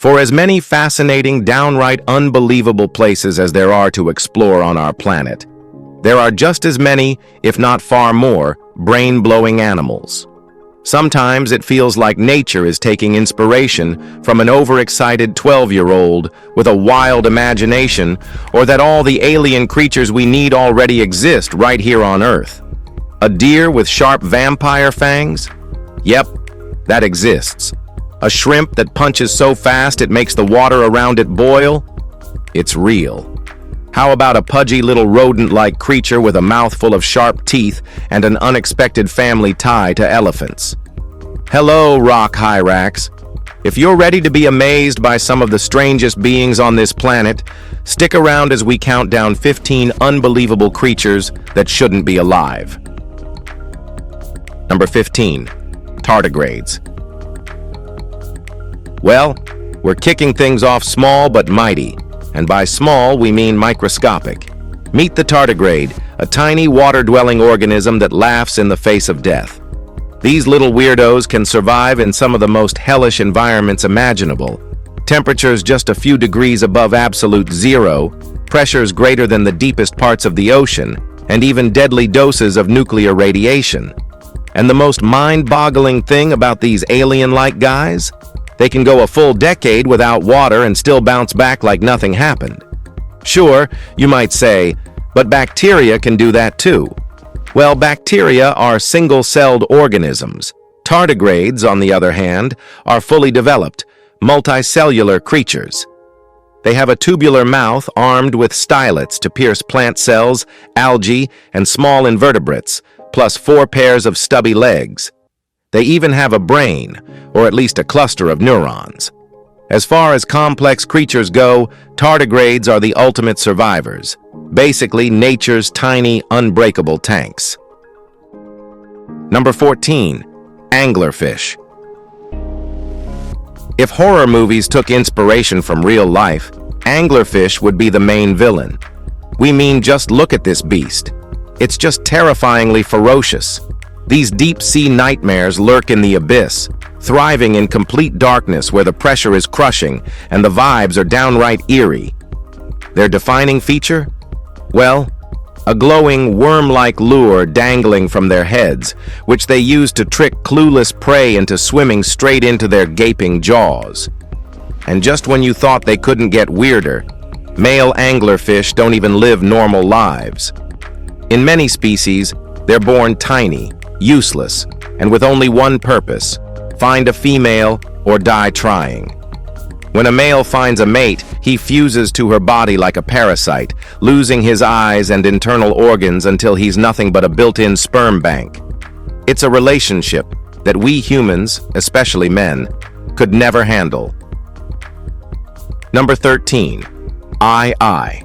For as many fascinating, downright unbelievable places as there are to explore on our planet, there are just as many, if not far more, brain-blowing animals. Sometimes it feels like nature is taking inspiration from an overexcited 12-year-old with a wild imagination, or that all the alien creatures we need already exist right here on Earth. A deer with sharp vampire fangs? Yep, that exists. A shrimp that punches so fast it makes the water around it boil? It's real. How about a pudgy little rodent-like creature with a mouthful of sharp teeth and an unexpected family tie to elephants? Hello, rock hyrax. If you're ready to be amazed by some of the strangest beings on this planet, stick around as we count down 15 unbelievable creatures that shouldn't be alive. Number 15. Tardigrades. Well, we're kicking things off small but mighty, and by small we mean microscopic. Meet the tardigrade, a tiny water-dwelling organism that laughs in the face of death. These little weirdos can survive in some of the most hellish environments imaginable. Temperatures just a few degrees above absolute zero, pressures greater than the deepest parts of the ocean, and even deadly doses of nuclear radiation. And the most mind-boggling thing about these alien-like guys? They can go a full decade without water and still bounce back like nothing happened. Sure, you might say, but bacteria can do that too. Well, bacteria are single-celled organisms. Tardigrades, on the other hand, are fully developed, multicellular creatures. They have a tubular mouth armed with stylets to pierce plant cells, algae, and small invertebrates, plus 4 pairs of stubby legs. They even have a brain, or at least a cluster of neurons. As far as complex creatures go, tardigrades are the ultimate survivors. Basically, nature's tiny, unbreakable tanks. Number 14. Anglerfish. If horror movies took inspiration from real life, anglerfish would be the main villain. We mean, just look at this beast. It's just terrifyingly ferocious. These deep-sea nightmares lurk in the abyss, thriving in complete darkness where the pressure is crushing and the vibes are downright eerie. Their defining feature? Well, a glowing worm-like lure dangling from their heads, which they use to trick clueless prey into swimming straight into their gaping jaws. And just when you thought they couldn't get weirder, male anglerfish don't even live normal lives. In many species, they're born tiny, useless, and with only one purpose: find a female or die trying. When a male finds a mate, he fuses to her body like a parasite, losing his eyes and internal organs until he's nothing but a built-in sperm bank. It's a relationship that we humans, especially men, could never handle. Number 13. I.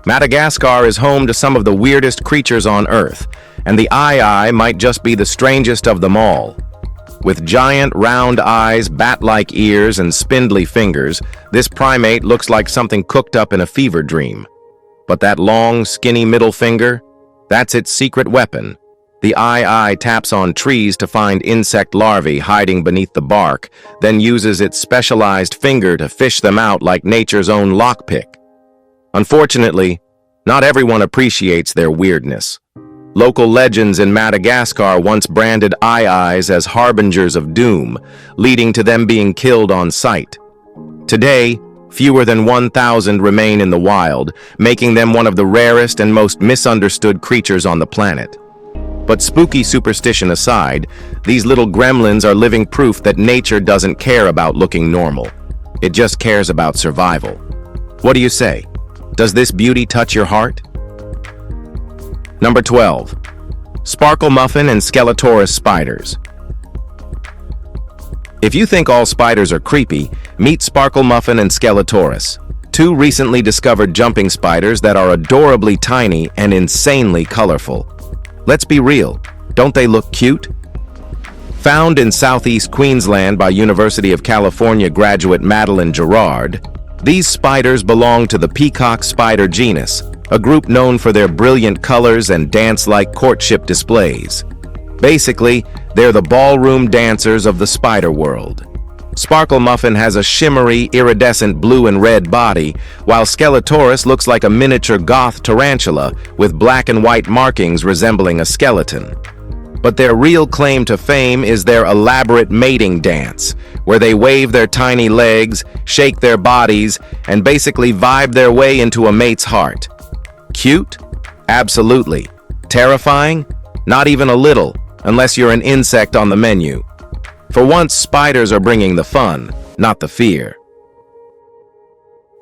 Madagascar is home to some of the weirdest creatures on Earth, and the I might just be the strangest of them all. With giant round eyes, bat-like ears, and spindly fingers, this primate looks like something cooked up in a fever dream. But that long, skinny middle finger? That's its secret weapon. The I taps on trees to find insect larvae hiding beneath the bark, then uses its specialized finger to fish them out like nature's own lockpick. Unfortunately, not everyone appreciates their weirdness. Local legends in Madagascar once branded I-Eyes as harbingers of doom, leading to them being killed on sight. Today, fewer than 1,000 remain in the wild, making them one of the rarest and most misunderstood creatures on the planet. But spooky superstition aside, these little gremlins are living proof that nature doesn't care about looking normal. It just cares about survival. What do you say? Does this beauty touch your heart? Number 12. Sparkle muffin and Skeletoris spiders. If you think all spiders are creepy, meet Sparkle muffin and Skeletoris, 2 recently discovered jumping spiders that are adorably tiny and insanely colorful. Let's be real, don't they look cute? Found in southeast Queensland by University of California graduate Madeline Gerard, these spiders belong to the peacock spider genus, a group known for their brilliant colors and dance-like courtship displays. Basically, they're the ballroom dancers of the spider world. Sparkle Muffin has a shimmery, iridescent blue and red body, while Skeletoris looks like a miniature goth tarantula with black and white markings resembling a skeleton. But their real claim to fame is their elaborate mating dance, where they wave their tiny legs, shake their bodies, and basically vibe their way into a mate's heart. Cute? Absolutely. Terrifying? Not even a little, unless you're an insect on the menu. For once, spiders are bringing the fun, not the fear.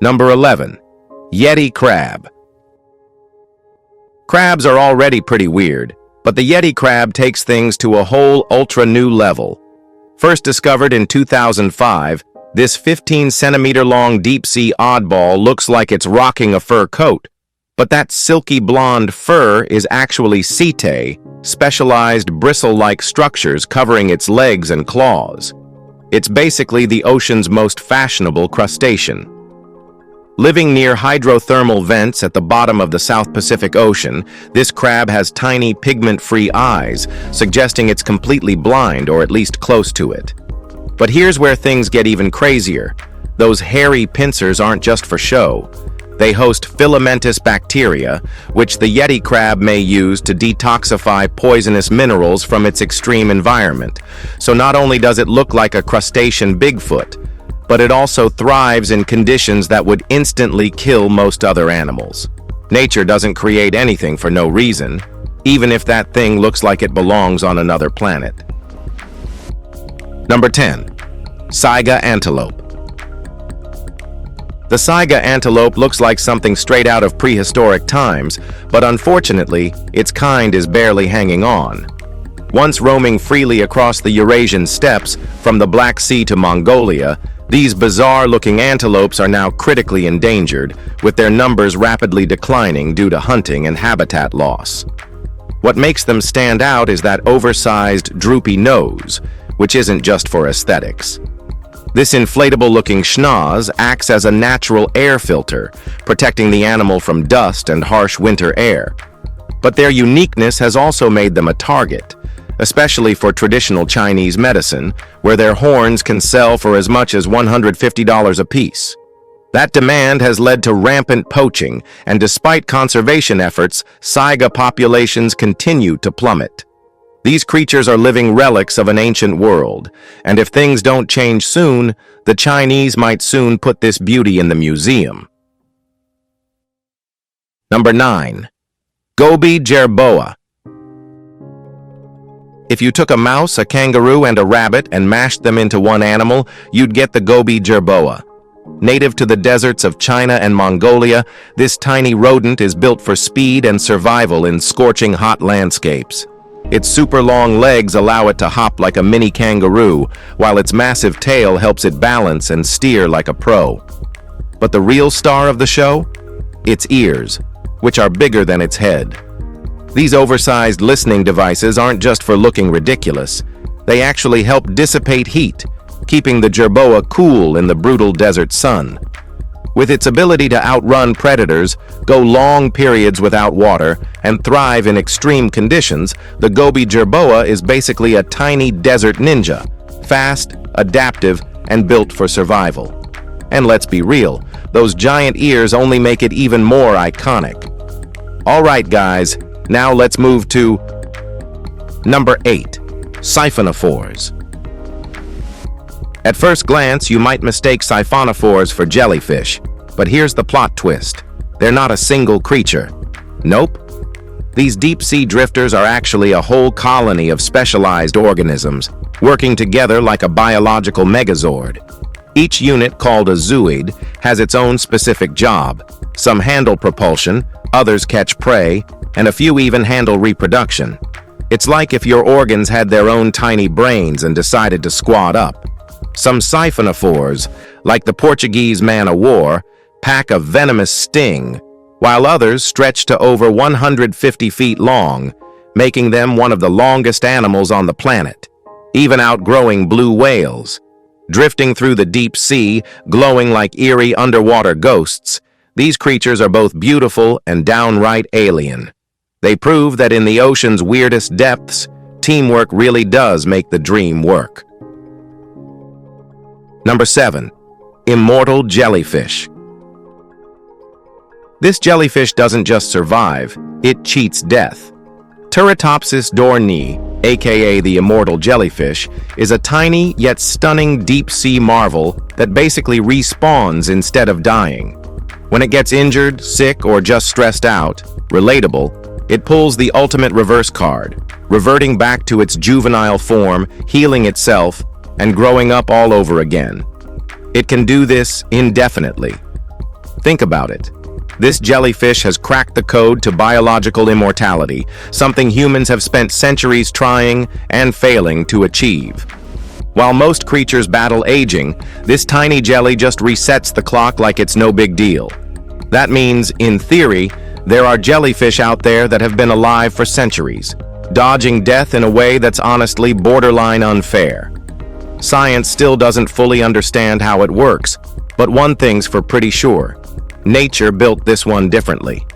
Number 11. Yeti Crab. Crabs are already pretty weird, but the Yeti crab takes things to a whole ultra-new level. First discovered in 2005, this 15-centimeter-long deep-sea oddball looks like it's rocking a fur coat, but that silky blonde fur is actually setae, specialized bristle-like structures covering its legs and claws. It's basically the ocean's most fashionable crustacean. Living near hydrothermal vents at the bottom of the South Pacific Ocean, this crab has tiny pigment-free eyes, suggesting it's completely blind or at least close to it. But here's where things get even crazier. Those hairy pincers aren't just for show. They host filamentous bacteria, which the Yeti crab may use to detoxify poisonous minerals from its extreme environment. So not only does it look like a crustacean Bigfoot, but it also thrives in conditions that would instantly kill most other animals. Nature doesn't create anything for no reason, even if that thing looks like it belongs on another planet. Number 10. Saiga Antelope. The saiga antelope looks like something straight out of prehistoric times, but unfortunately, its kind is barely hanging on. Once roaming freely across the Eurasian steppes, from the Black Sea to Mongolia, these bizarre-looking antelopes are now critically endangered, with their numbers rapidly declining due to hunting and habitat loss. What makes them stand out is that oversized, droopy nose, which isn't just for aesthetics. This inflatable-looking schnoz acts as a natural air filter, protecting the animal from dust and harsh winter air. But their uniqueness has also made them a target, especially for traditional Chinese medicine, where their horns can sell for as much as $150 apiece. That demand has led to rampant poaching, and despite conservation efforts, saiga populations continue to plummet. These creatures are living relics of an ancient world, and if things don't change soon, the Chinese might soon put this beauty in the museum. Number 9. Gobi jerboa. If you took a mouse, a kangaroo, and a rabbit and mashed them into one animal, you'd get the Gobi jerboa. Native to the deserts of China and Mongolia, this tiny rodent is built for speed and survival in scorching hot landscapes. Its super long legs allow it to hop like a mini kangaroo, while its massive tail helps it balance and steer like a pro. But the real star of the show? Its ears, which are bigger than its head. These oversized listening devices aren't just for looking ridiculous. They actually help dissipate heat, keeping the jerboa cool in the brutal desert sun. With its ability to outrun predators, go long periods without water, and thrive in extreme conditions, the Gobi jerboa is basically a tiny desert ninja, fast, adaptive, and built for survival. And let's be real, those giant ears only make it even more iconic. All right, guys, now let's move to number 8, siphonophores. At first glance, you might mistake siphonophores for jellyfish, but here's the plot twist. They're not a single creature. Nope. These deep-sea drifters are actually a whole colony of specialized organisms, working together like a biological megazord. Each unit, called a zooid, has its own specific job. Some handle propulsion, others catch prey, and a few even handle reproduction. It's like if your organs had their own tiny brains and decided to squad up. Some siphonophores, like the Portuguese man-o'-war, pack a venomous sting, while others stretch to over 150 feet long, making them one of the longest animals on the planet, even outgrowing blue whales. Drifting through the deep sea, glowing like eerie underwater ghosts, these creatures are both beautiful and downright alien. They prove that in the ocean's weirdest depths, teamwork really does make the dream work. Number 7. Immortal jellyfish. This jellyfish doesn't just survive, it cheats death. Turritopsis dornii, aka the immortal jellyfish, is a tiny yet stunning deep-sea marvel that basically respawns instead of dying. When it gets injured, sick, or just stressed out, relatable, it pulls the ultimate reverse card, reverting back to its juvenile form, healing itself, and growing up all over again. It can do this indefinitely. Think about it. This jellyfish has cracked the code to biological immortality, something humans have spent centuries trying and failing to achieve. While most creatures battle aging, this tiny jelly just resets the clock like it's no big deal. That means, in theory, there are jellyfish out there that have been alive for centuries, dodging death in a way that's honestly borderline unfair. Science still doesn't fully understand how it works, but one thing's for pretty sure. Nature built this one differently.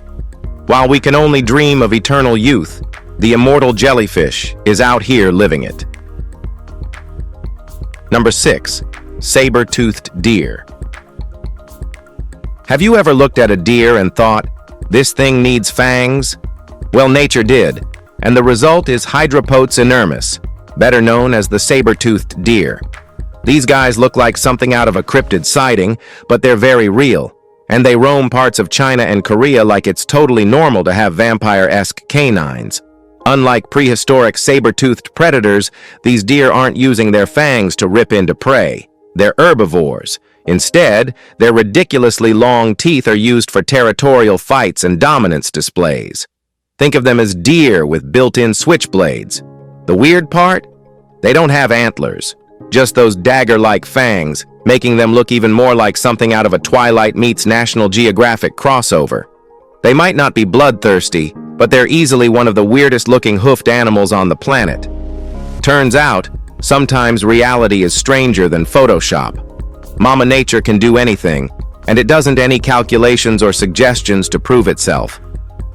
While we can only dream of eternal youth, the immortal jellyfish is out here living it. Number 6. Saber-toothed deer. Have you ever looked at a deer and thought, this thing needs fangs? Well, nature did, and the result is Hydropotes enormus, better known as the saber-toothed deer. These guys look like something out of a cryptid sighting, but they're very real. And they roam parts of China and Korea like it's totally normal to have vampire-esque canines. Unlike prehistoric saber-toothed predators, these deer aren't using their fangs to rip into prey. They're herbivores. Instead, their ridiculously long teeth are used for territorial fights and dominance displays. Think of them as deer with built-in switchblades. The weird part? They don't have antlers, just those dagger-like fangs, making them look even more like something out of a Twilight meets National Geographic crossover. They might not be bloodthirsty, but they're easily one of the weirdest-looking hoofed animals on the planet. Turns out, sometimes reality is stranger than Photoshop. Mama Nature can do anything, and it doesn't any calculations or suggestions to prove itself.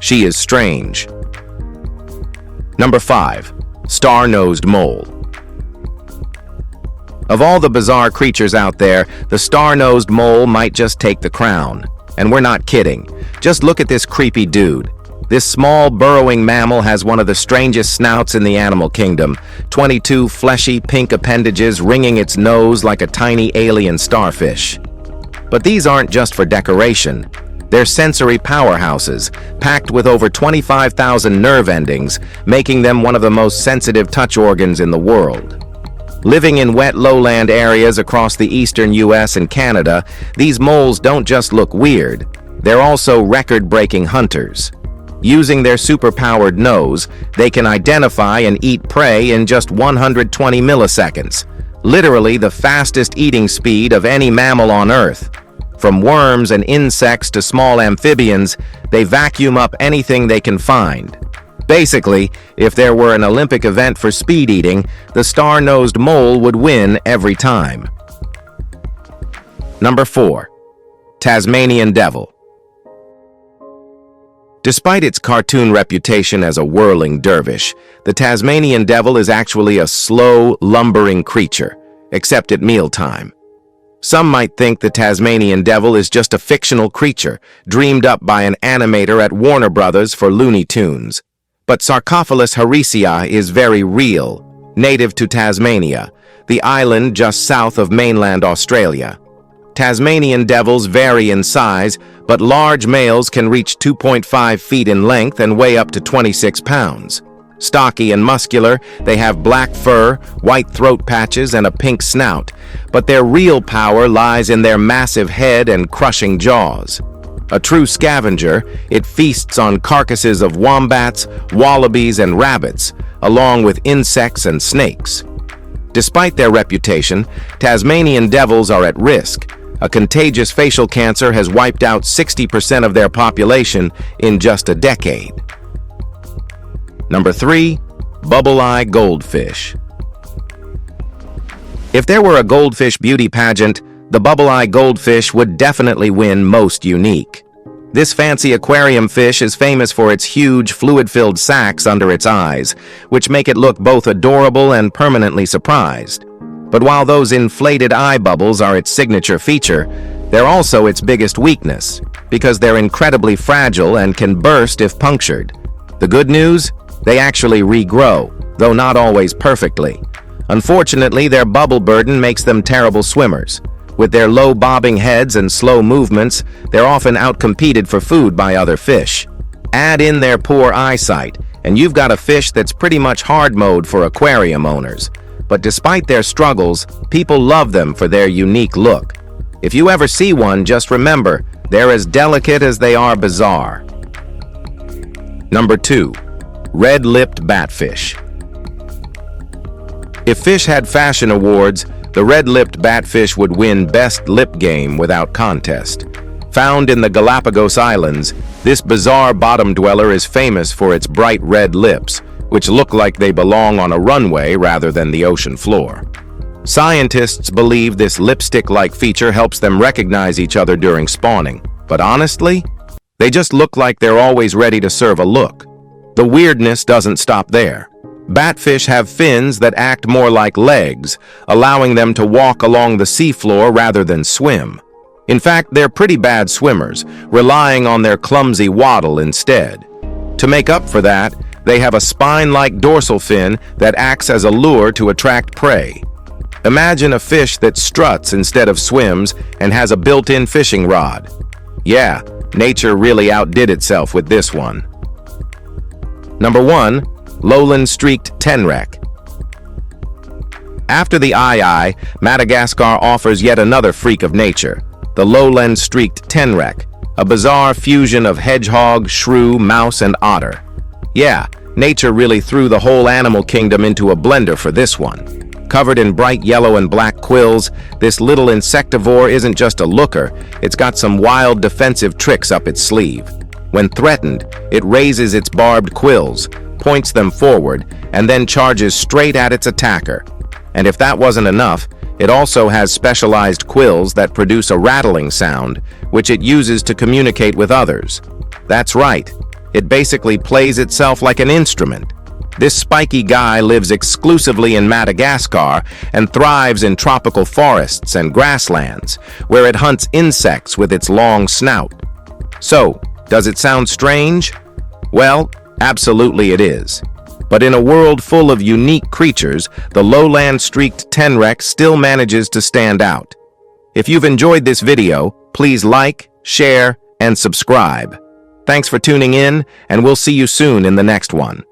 She is strange. Number 5. Star-nosed mole. Of all the bizarre creatures out there, the star-nosed mole might just take the crown. And we're not kidding. Just look at this creepy dude. This small burrowing mammal has one of the strangest snouts in the animal kingdom, 22 fleshy pink appendages ringing its nose like a tiny alien starfish. But these aren't just for decoration. They're sensory powerhouses, packed with over 25,000 nerve endings, making them one of the most sensitive touch organs in the world. Living in wet lowland areas across the eastern US and Canada, these moles don't just look weird, they're also record-breaking hunters. Using their superpowered nose, they can identify and eat prey in just 120 milliseconds, literally the fastest eating speed of any mammal on Earth. From worms and insects to small amphibians, they vacuum up anything they can find. Basically, if there were an Olympic event for speed eating, the star-nosed mole would win every time. Number 4. Tasmanian devil. Despite its cartoon reputation as a whirling dervish, the Tasmanian devil is actually a slow, lumbering creature, except at mealtime. Some might think the Tasmanian devil is just a fictional creature, dreamed up by an animator at Warner Brothers for Looney Tunes. But Sarcophagus harrisii is very real, native to Tasmania, the island just south of mainland Australia. Tasmanian devils vary in size, but large males can reach 2.5 feet in length and weigh up to 26 pounds. Stocky and muscular, they have black fur, white throat patches, and a pink snout, but their real power lies in their massive head and crushing jaws. A true scavenger, it feasts on carcasses of wombats, wallabies, and rabbits, along with insects and snakes. Despite their reputation, Tasmanian devils are at risk. A contagious facial cancer has wiped out 60% of their population in just a decade. Number 3. Bubble-eye goldfish. If there were a goldfish beauty pageant, the bubble-eye goldfish would definitely win most unique. This fancy aquarium fish is famous for its huge, fluid-filled sacs under its eyes, which make it look both adorable and permanently surprised. But while those inflated eye bubbles are its signature feature, they're also its biggest weakness, because they're incredibly fragile and can burst if punctured. The good news? They actually regrow, though not always perfectly. Unfortunately, their bubble burden makes them terrible swimmers. With their low bobbing heads and slow movements, they're often outcompeted for food by other fish. Add in their poor eyesight, and you've got a fish that's pretty much hard mode for aquarium owners. But despite their struggles, people love them for their unique look. If you ever see one, just remember, they're as delicate as they are bizarre. Number 2. Red-lipped batfish. If fish had fashion awards, the red-lipped batfish would win Best Lip Game without contest. Found in the Galapagos Islands, this bizarre bottom dweller is famous for its bright red lips, which look like they belong on a runway rather than the ocean floor. Scientists believe this lipstick-like feature helps them recognize each other during spawning, but honestly, they just look like they're always ready to serve a look. The weirdness doesn't stop there. Batfish have fins that act more like legs, allowing them to walk along the seafloor rather than swim. In fact, they're pretty bad swimmers, relying on their clumsy waddle instead. To make up for that, they have a spine-like dorsal fin that acts as a lure to attract prey. Imagine a fish that struts instead of swims and has a built-in fishing rod. Yeah, nature really outdid itself with this one. Number 1. Lowland streaked tenrec. After the eye, Madagascar offers yet another freak of nature, the lowland streaked tenrec, a bizarre fusion of hedgehog, shrew, mouse, and otter. Yeah, nature really threw the whole animal kingdom into a blender for this one. Covered in bright yellow and black quills, this little insectivore isn't just a looker, it's got some wild defensive tricks up its sleeve. When threatened, it raises its barbed quills, points them forward, and then charges straight at its attacker. And if that wasn't enough, it also has specialized quills that produce a rattling sound, which it uses to communicate with others. That's right, it basically plays itself like an instrument. This spiky guy lives exclusively in Madagascar and thrives in tropical forests and grasslands, where it hunts insects with its long snout. So, does it sound strange? Well, absolutely it is. But in a world full of unique creatures, the lowland streaked tenrec still manages to stand out. If you've enjoyed this video, please like, share, and subscribe. Thanks for tuning in, and we'll see you soon in the next one.